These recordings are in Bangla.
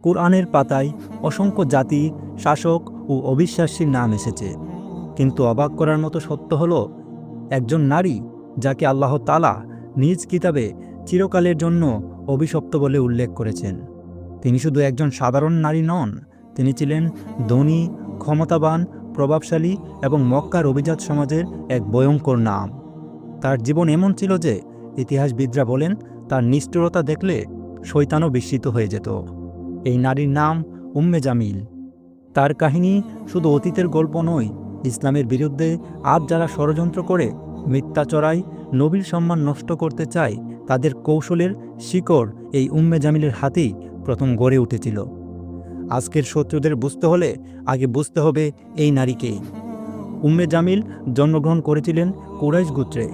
কুরআনের পাতায় অসংখ্য জাতি, শাসক ও অবিশ্বাসীর নাম এসেছে, কিন্তু অবাক করার মতো সত্য হলো একজন নারী যাকে আল্লাহ তাআলা নিজ কিতাবে চিরকালের জন্য অভিশপ্ত বলে উল্লেখ করেছেন। তিনি শুধু একজন সাধারণ নারী নন, তিনি ছিলেন ধনী, ক্ষমতাবান, প্রভাবশালী এবং মক্কার অভিজাত সমাজের এক ভয়ঙ্কর নাম। তার জীবন এমন ছিল যে ইতিহাসবিদরা বলেন তার নিষ্ঠুরতা দেখলে শয়তানও বিস্মিত হয়ে যেত। এই নারীর নাম উম্মে জামিল। তার কাহিনী শুধু অতীতের গল্প নয়, ইসলামের বিরুদ্ধে আজ যারা ষড়যন্ত্র করে, মিথ্যা চড়াই, নবীর সম্মান নষ্ট করতে চায়, তাদের কৌশলের শিকড় এই উম্মে জামিলের হাতেই প্রথম গড়ে উঠেছিল। আজকের শত্রুদের বুঝতে হলে আগে বুঝতে হবে এই নারীকেই। উম্মে জামিল জন্মগ্রহণ করেছিলেন কুরাইশ গোত্রে,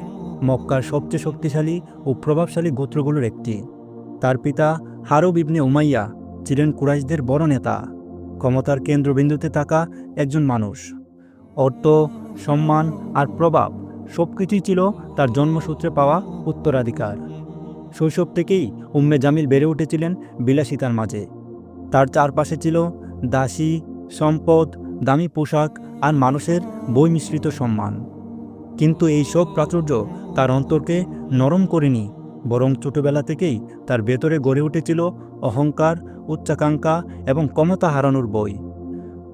মক্কার সবচেয়ে শক্তিশালী ও প্রভাবশালী গোত্রগুলোর একটি। তার পিতা হারব ইবনে উমাইয়া ছিলেন কুরাইশদের বড় নেতা, ক্ষমতার কেন্দ্রবিন্দুতে থাকা একজন মানুষ। অর্থ, সম্মান আর প্রভাব সবকিছুই ছিল তার জন্মসূত্রে পাওয়া উত্তরাধিকার। শৈশব থেকেই উম্মে জামিল বেড়ে উঠেছিলেন বিলাসিতার মাঝে। তার চারপাশে ছিল দাসী, সম্পদ, দামি পোশাক আর মানুষের বৈমিশ্রিত সম্মান। কিন্তু এই সব প্রাচুর্য তার অন্তরকে নরম করেনি, বরং ছোটবেলা থেকেই তার ভেতরে গড়ে উঠেছিল অহংকার, উচ্চাকাঙ্ক্ষা এবং ক্ষমতা হারানোর ভয়।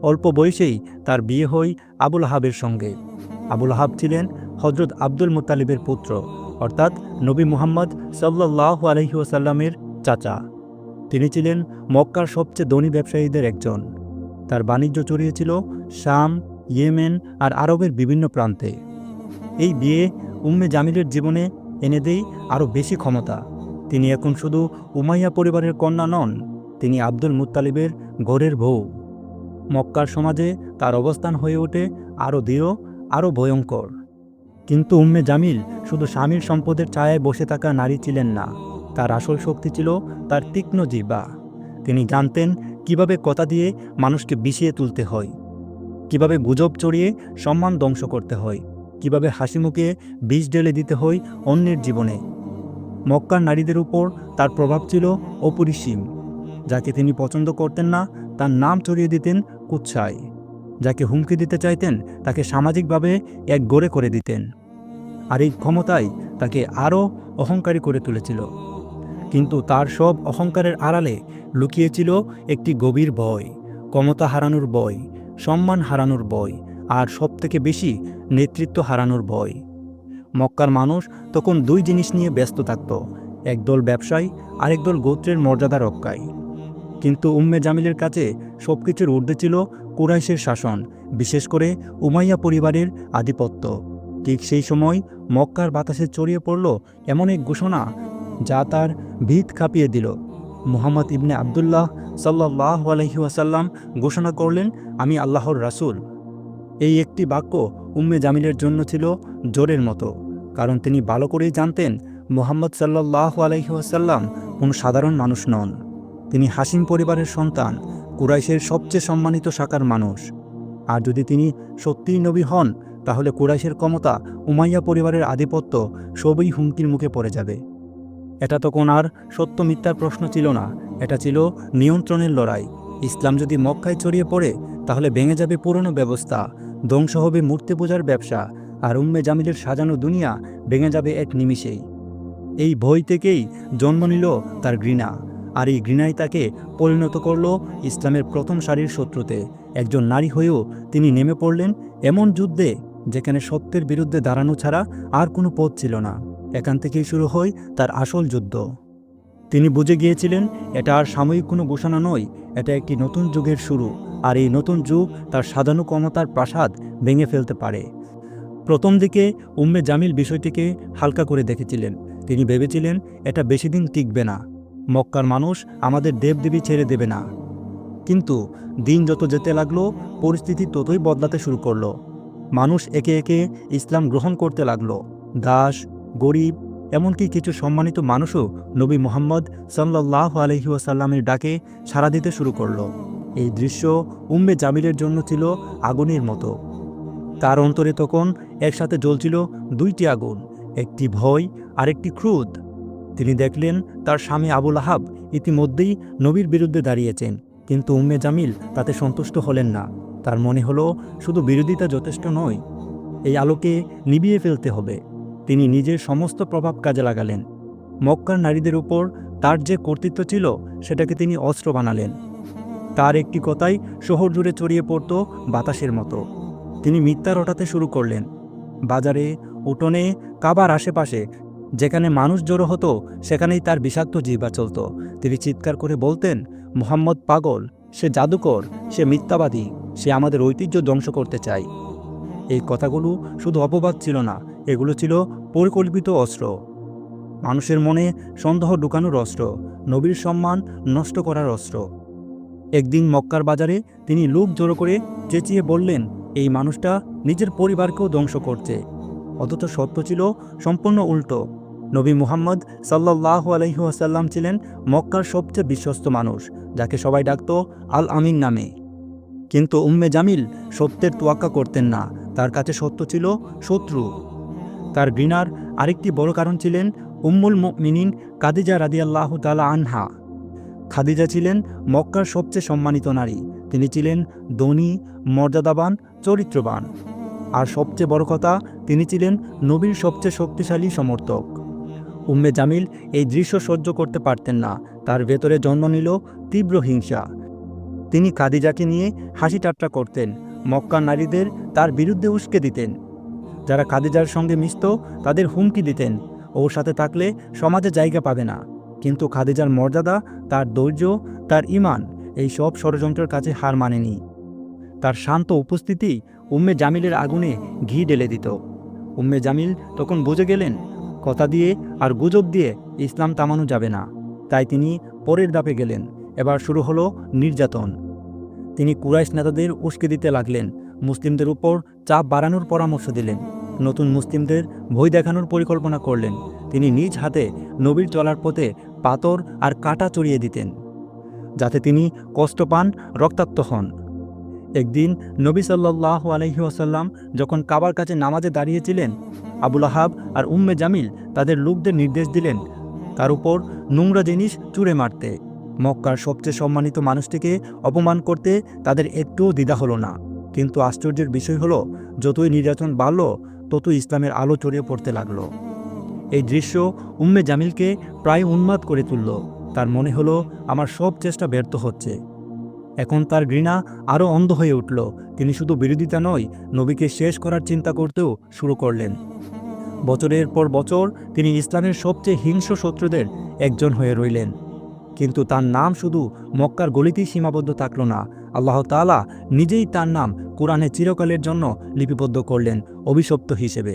অল্প বয়সেই তার বিয়ে হয় আবুল আহাবের সঙ্গে। আবুল আহাব ছিলেন হজরত আব্দুল মুত্তালিবের পুত্র, অর্থাৎ নবী মুহাম্মদ সাল্লাল্লাহু আলাইহি ওয়াসাল্লামের চাচা। তিনি ছিলেন মক্কার সবচেয়ে ধনী ব্যবসায়ীদের একজন। তার বাণিজ্য ছড়িয়েছিল শাম, ইয়েমেন আর আরবের বিভিন্ন প্রান্তে। এই বিয়ে উম্মে জামিলের জীবনে এনে দেয় আরও বেশি ক্ষমতা। তিনি এখন শুধু উমাইয়া পরিবারের কন্যা নন, তিনি আব্দুল মুত্তালিবের ঘরের বউ। মক্কার সমাজে তার অবস্থান হয়ে ওঠে আরও দৃঢ়, আরও ভয়ঙ্কর। কিন্তু উম্মে জামিল শুধু স্বামীর সম্পদের ছায়ায় বসে থাকা নারী ছিলেন না। তার আসল শক্তি ছিল তার তীক্ষ্ণ জিহ্বা। তিনি জানতেন কিভাবে কথা দিয়ে মানুষকে বিষিয়ে তুলতে হয়, কিভাবে গুজব চড়িয়ে সম্মান ধ্বংস করতে হয়, কিভাবে হাসিমুখে বিষ ঢেলে দিতে হয় অন্যের জীবনে। মক্কার নারীদের উপর তার প্রভাব ছিল অপরিসীম। যাকে তিনি পছন্দ করতেন না তার নাম ছড়িয়ে দিতেন কুৎসায়। যাকে হুমকি দিতে চাইতেন তাকে সামাজিকভাবে এক গড়ে করে দিতেন। আর এই ক্ষমতাই তাকে আরও অহংকারী করে তুলেছিল। কিন্তু তার সব অহংকারের আড়ালে লুকিয়েছিল একটি গভীর ভয়, ক্ষমতা হারানোর ভয়, সম্মান হারানোর ভয়, আর সবথেকে বেশি নেতৃত্ব হারানোর ভয়। মক্কার মানুষ তখন দুই জিনিস নিয়ে ব্যস্ত থাকত, একদল ব্যবসায়ী আর একদল গোত্রের মর্যাদা রক্ষায়। কিন্তু উম্মে জামিলের কাছে সবকিছুর ঊর্ধ্বে ছিল কুরাইশের শাসন, বিশেষ করে উমাইয়া পরিবারের আধিপত্য। ঠিক সেই সময় মক্কার বাতাসে ছড়িয়ে পড়ল এমন এক ঘোষণা যা তার ভিত কাঁপিয়ে দিল। মুহাম্মদ ইবনে আবদুল্লাহ সাল্লাল্লাহু আলাইহি ওয়াসাল্লাম ঘোষণা করলেন, আমি আল্লাহর রাসূল। এই একটি বাক্য উম্মে জামিলের জন্য ছিল জোরের মতো, কারণ তিনি ভালো করেই জানতেন মুহাম্মদ সাল্লাল্লাহু আলাইহি ওয়াসাল্লাম কোনো সাধারণ মানুষ নন। তিনি হাশিম পরিবারের সন্তান, কুরাইশের সবচেয়ে সম্মানিত শাখার মানুষ। আর যদি তিনি সত্যিই নবী হন, তাহলে কুরাইশের ক্ষমতা, উমাইয়া পরিবারের আধিপত্য সবই হুমকির মুখে পড়ে যাবে। এটা তখন আর সত্য মিথ্যার প্রশ্ন ছিল না, এটা ছিল নিয়ন্ত্রণের লড়াই। ইসলাম যদি মক্কায় ছড়িয়ে পড়ে তাহলে ভেঙে যাবে পুরনো ব্যবস্থা, ধ্বংস হবে মূর্তি পূজার ব্যবসা, আর উম্মে জামিলের সাজানো দুনিয়া ভেঙে যাবে এক নিমিষেই। এই ভয় থেকেই জন্ম নিল তার ঘৃণা, আর এই ঘৃণাই তাকে পরিণত করল ইসলামের প্রথম সারির শত্রুতে। একজন নারী হয়েও তিনি নেমে পড়লেন এমন যুদ্ধে যেখানে সত্যের বিরুদ্ধে দাঁড়ানো ছাড়া আর কোনো পথ ছিল না। এখান থেকেই শুরু হয় তার আসল যুদ্ধ। তিনি বুঝে গিয়েছিলেন এটা আর সাময়িক কোনো ঘোষণা নয়, এটা একটি নতুন যুগের শুরু, আর এই নতুন যুগ তার সাজানো ক্ষমতার প্রাসাদ ভেঙে ফেলতে পারে। প্রথম দিকে উম্মে জামিল বিষয়টিকে হালকা করে দেখেছিলেন। তিনি ভেবেছিলেন এটা বেশি দিন টিকবে না, মক্কার মানুষ আমাদের দেবদেবী ছেড়ে দেবে না। কিন্তু দিন যত যেতে লাগলো, পরিস্থিতি ততই বদলাতে শুরু করলো। মানুষ একে একে ইসলাম গ্রহণ করতে লাগলো। দাস, গরিব, এমনকি কিছু সম্মানিত মানুষও নবী মুহাম্মদ সাল্লাল্লাহু আলাইহি ওয়াসাল্লামের ডাকে সাড়া দিতে শুরু করলো। এই দৃশ্য উম্মে জামিলের জন্য ছিল আগুনের মতো। তার অন্তরে তখন একসাথে জ্বলছিল দুইটি আগুন, একটি ভয় আর একটি ক্রোধ। তিনি দেখলেন তার স্বামী আবুল আহাব ইতিমধ্যেই নবীর বিরুদ্ধে দাঁড়িয়েছেন, কিন্তু উম্মে জামিল তাতে সন্তুষ্ট হলেন না। তার মনে হলো শুধু বিরোধিতা যথেষ্ট নয়, এই আলোকে নিভিয়ে ফেলতে হবে। তিনি নিজের সমস্ত প্রভাব কাজে লাগালেন। মক্কার নারীদের উপর তার যে কর্তৃত্ব ছিল সেটাকে তিনি অস্ত্র বানালেন। তার একটি কথাই শহর জুড়ে ছড়িয়ে পড়ত বাতাসের মতো। তিনি মিথ্যা রটাতে শুরু করলেন। বাজারে, উঠোনে, কাবার আশেপাশে যেখানে মানুষ জড়ো হতো সেখানেই তার বিষাক্ত জিহ্বা চলত। তিনি চিৎকার করে বলতেন, মুহাম্মদ পাগল, সে জাদুকর, সে মিথ্যাবাদী, সে আমাদের ঐতিহ্য ধ্বংস করতে চায়। এই কথাগুলো শুধু অপবাদ ছিল না, এগুলো ছিল পরিকল্পিত অস্ত্র। মানুষের মনে সন্দেহ ঢুকানোর অস্ত্র, নবীর সম্মান নষ্ট করার অস্ত্র। একদিন মক্কার বাজারে তিনি লোক জড়ো করে চেঁচিয়ে বললেন, এই মানুষটা নিজের পরিবারকেও ধ্বংস করছে। অথচ সত্য ছিল সম্পূর্ণ উল্টো। নবী মুহাম্মদ সাল্লাল্লাহু আলাইহি ওয়াসাল্লাম ছিলেন মক্কার সবচেয়ে বিশ্বস্ত মানুষ, যাকে সবাই ডাকত আল আমিন নামে। কিন্তু উম্মে জামিল সত্যের তোয়াক্কা করতেন না। তার কাছে সত্য ছিল শত্রু। তার ঘৃণার আরেকটি বড় কারণ ছিলেন উম্মুল মুমিনিন খাদিজা রাদিয়াল্লাহু তাআলা আনহা। খাদিজা ছিলেন মক্কার সবচেয়ে সম্মানিত নারী। তিনি ছিলেন ধনী, মর্যাদাবান, চরিত্রবান। আর সবচেয়ে বড় কথা, তিনি ছিলেন নবীর সবচেয়ে শক্তিশালী সমর্থক। উম্মে জামিল এই দৃশ্য সহ্য করতে পারতেন না। তার ভেতরে জন্ম নিল তীব্র হিংসা। তিনি খাদিজাকে নিয়ে হাসি ঠাট্টা করতেন, মক্কার নারীদের তার বিরুদ্ধে উস্কে দিতেন। যারা খাদিজার সঙ্গে মিশত তাদের হুমকি দিতেন, ওর সাথে থাকলে সমাজে জায়গা পাবে না। কিন্তু খাদিজার মর্যাদা, তার ধৈর্য, তার ঈমান এই সব ষড়যন্ত্রের কাছে হার মানেনি। তার শান্ত উপস্থিতি উম্মে জামিলের আগুনে ঘি ঢেলে দিত। উম্মে জামিল তখন বুঝে গেলেন, কথা দিয়ে আর গুজব দিয়ে ইসলাম থামানো যাবে না। তাই তিনি পরের ধাপে গেলেন। এবার শুরু হলো নির্যাতন। তিনি কুরাইশ নেতাদের উস্কে দিতে লাগলেন, মুসলিমদের উপর চাপ বাড়ানোর পরামর্শ দিলেন, নতুন মুসলিমদের ভয় দেখানোর পরিকল্পনা করলেন। তিনি নিজ হাতে নবীর চলার পথে পাথর আর কাঁটা চড়িয়ে দিতেন, যাতে তিনি কষ্ট পান, রক্তাক্ত হন। একদিন নবী সাল্লাল্লাহু আলাইহি ওয়াসাল্লাম যখন কাবার কাছে নামাজে দাঁড়িয়েছিলেন, আবুল আহাব আর উম্মে জামিল তাদের লোকদের নির্দেশ দিলেন তার উপর নোংরা জিনিস ছুঁড়ে মারতে। মক্কার সবচেয়ে সম্মানিত মানুষটিকে অপমান করতে তাদের একটুও দ্বিধা হলো না। কিন্তু আশ্চর্যের বিষয় হলো, যতই নির্যাতন বাড়ল ততই ইসলামের আলো ছড়িয়ে পড়তে লাগলো। এই দৃশ্য উম্মে জামিলকে প্রায় উন্মাদ করে তুলল। তার মনে হলো, আমার সব চেষ্টা ব্যর্থ হচ্ছে। এখন তার ঘৃণা আরও অন্ধ হয়ে উঠল। তিনি শুধু বিরোধিতা নয়, নবীকে শেষ করার চিন্তা করতেও শুরু করলেন। বছরের পর বছর তিনি ইসলামের সবচেয়ে হিংস্র শত্রুদের একজন হয়ে রইলেন। কিন্তু তার নাম শুধু মক্কার গলিতেই সীমাবদ্ধ থাকল না। আল্লাহ তাআলা নিজেই তার নাম কোরআনে চিরকালের জন্য লিপিবদ্ধ করলেন অভিশপ্ত হিসেবে।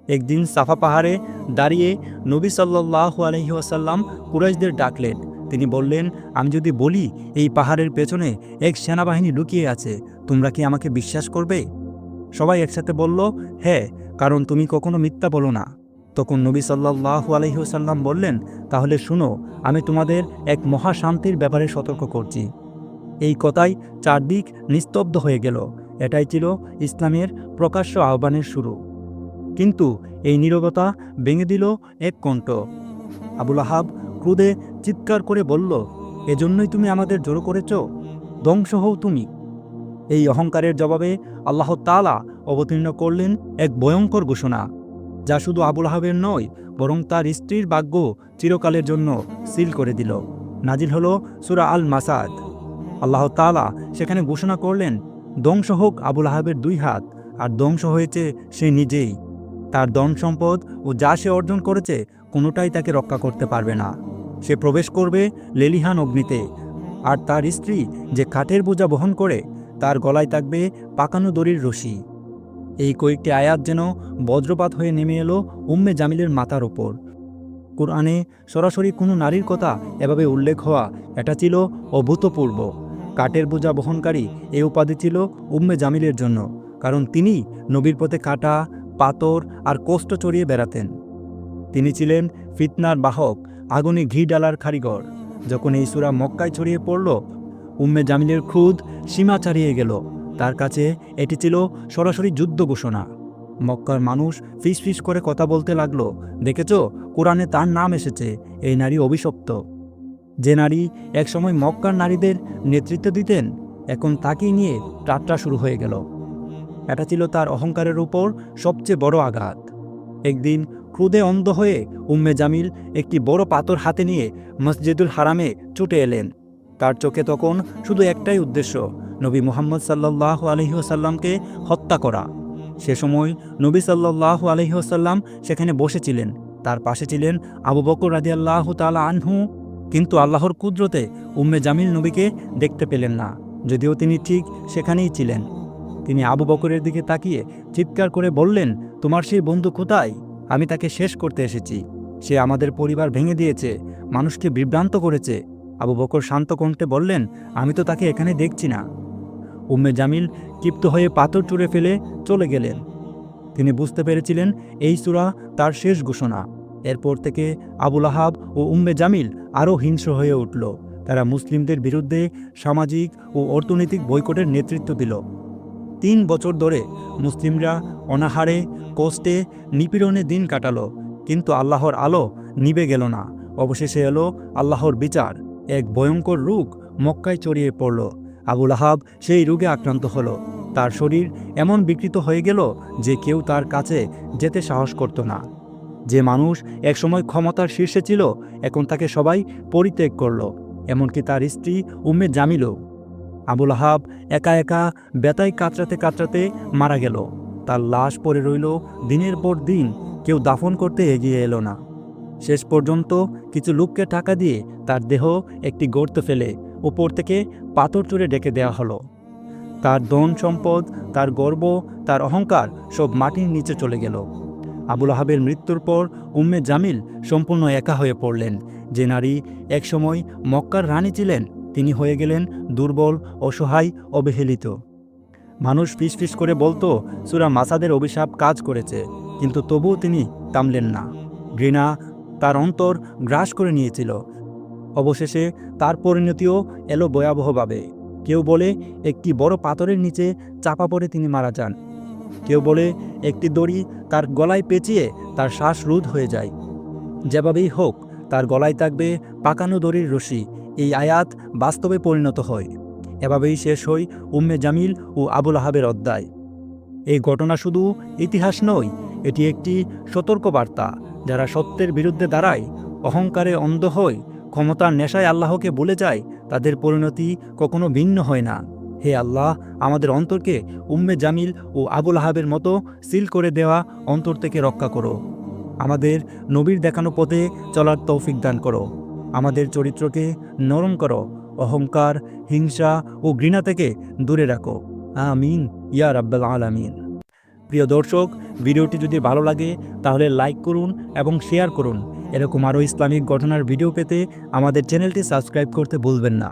একদিন সাফা পাহাড়ে দাঁড়িয়ে নবী সাল্লাল্লাহু আলাইহি ওয়াসাল্লাম কুরাইশদের ডাকলেন। তিনি বললেন, আমি যদি বলি এই পাহাড়ের পেছনে এক সেনাবাহিনী লুকিয়ে আছে, তোমরা কি আমাকে বিশ্বাস করবে? সবাই একসাথে বলল, হ্যাঁ, কারণ তুমি কখনো মিথ্যা বলো না। তখন নবী সাল্লাল্লাহু আলাইহি ওয়াসাল্লাম বললেন, তাহলে শুনো, আমি তোমাদের এক মহাশান্তির ব্যাপারে সতর্ক করছি। এই কথাই চারদিক নিস্তব্ধ হয়ে গেল। এটাই ছিল ইসলামের প্রকাশ্য আহ্বানের শুরু। কিন্তু এই নীরবতা ভেঙে দিল এক কণ্ঠ। আবুল আহাব ক্রোধে চিৎকার করে বলল, এজন্যই তুমি আমাদের জড়ো করেছ? ধ্বংস হও তুমি। এই অহংকারের জবাবে আল্লাহ তাআলা অবতীর্ণ করলেন এক ভয়ঙ্কর ঘোষণা, যা শুধু আবুল আহাবের নয়, বরং তার স্ত্রীর ভাগ্য চিরকালের জন্য সিল করে দিল। নাজিল হলো সূরা আল মাসাদ। আল্লাহ তাআলা সেখানে ঘোষণা করলেন, ধ্বংস হোক আবুল আহাবের 2 হাত, আর ধ্বংস হয়েছে সে নিজেই। তার ধন সম্পদ ও যা সে অর্জন করেছে কোনোটাই তাকে রক্ষা করতে পারবে না। সে প্রবেশ করবে লেলিহান অগ্নিতে। আর তার স্ত্রী যে কাঠের বোঝা বহন করে, তার গলায় থাকবে পাকানো দড়ির রশি। এই কয়েকটি আয়াত যেন বজ্রপাত হয়ে নেমে এলো উম্মে জামিলের মাথার ওপর। কোরআনে সরাসরি কোনো নারীর কথা এভাবে উল্লেখ হওয়া, এটা ছিল অভূতপূর্ব। কাঠের বোঝা বহনকারী এই উপাধি ছিল উম্মে জামিলের জন্য, কারণ তিনি নবীর পথে কাঁটা, পাথর আর কষ্ট চড়িয়ে বেড়াতেন। তিনি ছিলেন ফিতনার বাহক, আগুনে ঘি ডালার কারিগর। যখন এই সূরা মক্কায় ছড়িয়ে পড়ল, উম্মে জামিলের ক্রোধ সীমা ছাড়িয়ে গেল। তার কাছে এটি ছিল সরাসরি যুদ্ধ ঘোষণা। মক্কার মানুষ ফিস ফিস করে কথা বলতে লাগলো, দেখেছো, কোরআনে তার নাম এসেছে, এই নারী অভিশপ্ত। যে নারী একসময় মক্কার নারীদের নেতৃত্ব দিতেন, এখন তাকেই নিয়ে ঠাট্টা শুরু হয়ে গেল। এটা ছিল তার অহংকারের উপর সবচেয়ে বড় আঘাত। একদিন ক্রোধে অন্ধ হয়ে উম্মে জামিল একটি বড় পাথর হাতে নিয়ে মসজিদুল হারামে ছুটে এলেন। তার চোখে তখন শুধু একটাই উদ্দেশ্য, নবী মুহাম্মদ সাল্লাল্লাহু আলাইহি ওয়াসাল্লামকে হত্যা করা। সে সময় নবী সাল্লাল্লাহু আলাইহি ওয়াসাল্লাম সেখানে বসেছিলেন, তার পাশে ছিলেন আবু বকর রাদিয়াল্লাহু তাআলা আনহু। কিন্তু আল্লাহর কুদরতে উম্মে জামিল নবীকে দেখতে পেলেন না, যদিও তিনি ঠিক সেখানেই ছিলেন। তিনি আবু বকরের দিকে তাকিয়ে চিৎকার করে বললেন, তোমার সেই বন্ধু কোথায়? আমি তাকে শেষ করতে এসেছি। সে আমাদের পরিবার ভেঙে দিয়েছে, মানুষকে বিভ্রান্ত করেছে। আবু বকর শান্ত কণ্ঠে বললেন, আমি তো তাকে এখানে দেখছি না। উম্মে জামিল ক্ষিপ্ত হয়ে পাথর ছুঁড়ে ফেলে চলে গেলেন। তিনি বুঝতে পেরেছিলেন এই সূরা তার শেষ ঘোষণা। এরপর থেকে আবু লাহাব ও উম্মে জামিল আরও হিংস্র হয়ে উঠল। তারা মুসলিমদের বিরুদ্ধে সামাজিক ও অর্থনৈতিক বয়কটের নেতৃত্ব দিল। 3 বছর ধরে মুসলিমরা অনাহারে, কষ্টে, নিপীড়নে দিন কাটালো, কিন্তু আল্লাহর আলো নিভে গেল না। অবশেষে এলো আল্লাহর বিচার। এক ভয়ঙ্কর রোগ মক্কায় ছড়িয়ে পড়ল। আবু লাহাব সেই রোগে আক্রান্ত হলো। তার শরীর এমন বিকৃত হয়ে গেল যে কেউ তার কাছে যেতে সাহস করত না। যে মানুষ একসময় ক্ষমতার শীর্ষে ছিল, এখন তাকে সবাই পরিত্যাগ করল, এমনকি তার স্ত্রী উম্মে জামিলও। আবু লাহাব একা একা ব্যথায় কাতরাতে কাতরাতে মারা গেল। তার লাশ পড়ে রইল দিনের পর দিন, কেউ দাফন করতে এগিয়ে এলো না। শেষ পর্যন্ত কিছু লোককে টাকা দিয়ে তার দেহ একটি গর্তে ফেলে উপর থেকে পাথর ছুঁড়ে ডেকে দেওয়া হলো। তার ধন সম্পদ, তার গর্ব, তার অহংকার সব মাটির নিচে চলে গেল। আবু লাহাবের মৃত্যুর পর উম্মে জামিল সম্পূর্ণ একা হয়ে পড়লেন। যে নারী একসময় মক্কার রানী ছিলেন, তিনি হয়ে গেলেন দুর্বল, অসহায়, অবহেলিত। মানুষ ফিসফিস করে বলতো সূরা মাসাদের অভিশাপ কাজ করেছে, কিন্তু তবুও তিনি থামলেন না। ঘৃণা তার অন্তর গ্রাস করে নিয়েছিল। অবশেষে তার পরিণতিও এলো ভয়াবহভাবে। কেউ বলে একটি বড় পাথরের নিচে চাপা পড়ে তিনি মারা যান। কেউ বলে একটি দড়ি তার গলায় পেঁচিয়ে তার শ্বাস রোধ হয়ে যায়। যেভাবেই হোক, তার গলায় থাকবে পাকানো দড়ির রশি। এই আয়াত বাস্তবে পরিণত হয়। এভাবেই শেষ হয় উম্মে জামিল ও আবু লাহাবের অধ্যায়। এই ঘটনা শুধু ইতিহাস নয়, এটি একটি সতর্কবার্তা। যারা সত্যের বিরুদ্ধে দাঁড়ায়, অহংকারে অন্ধ হয়, ক্ষমতার নেশায় আল্লাহকে ভুলে যায়, তাদের পরিণতি কখনো ভিন্ন হয় না। হে আল্লাহ, আমাদের অন্তরকে উম্মে জামিল ও আবু লাহাবের মতো সিল করে দেওয়া অন্তর থেকে রক্ষা করো। আমাদের নবীর দেখানো পথে চলার তৌফিক দান করো। আমাদের চরিত্রকে নরম করো, অহংকার, হিংসা ও ঘৃণা থেকে দূরে রাখো। আমিন ইয়া রাব্বাল আলামিন। প্রিয় দর্শক, ভিডিওটি যদি ভালো লাগে তাহলে লাইক করুন এবং শেয়ার করুন। এরকম আরও ইসলামিক ঘটনার ভিডিও পেতে আমাদের চ্যানেলটি সাবস্ক্রাইব করতে ভুলবেন না।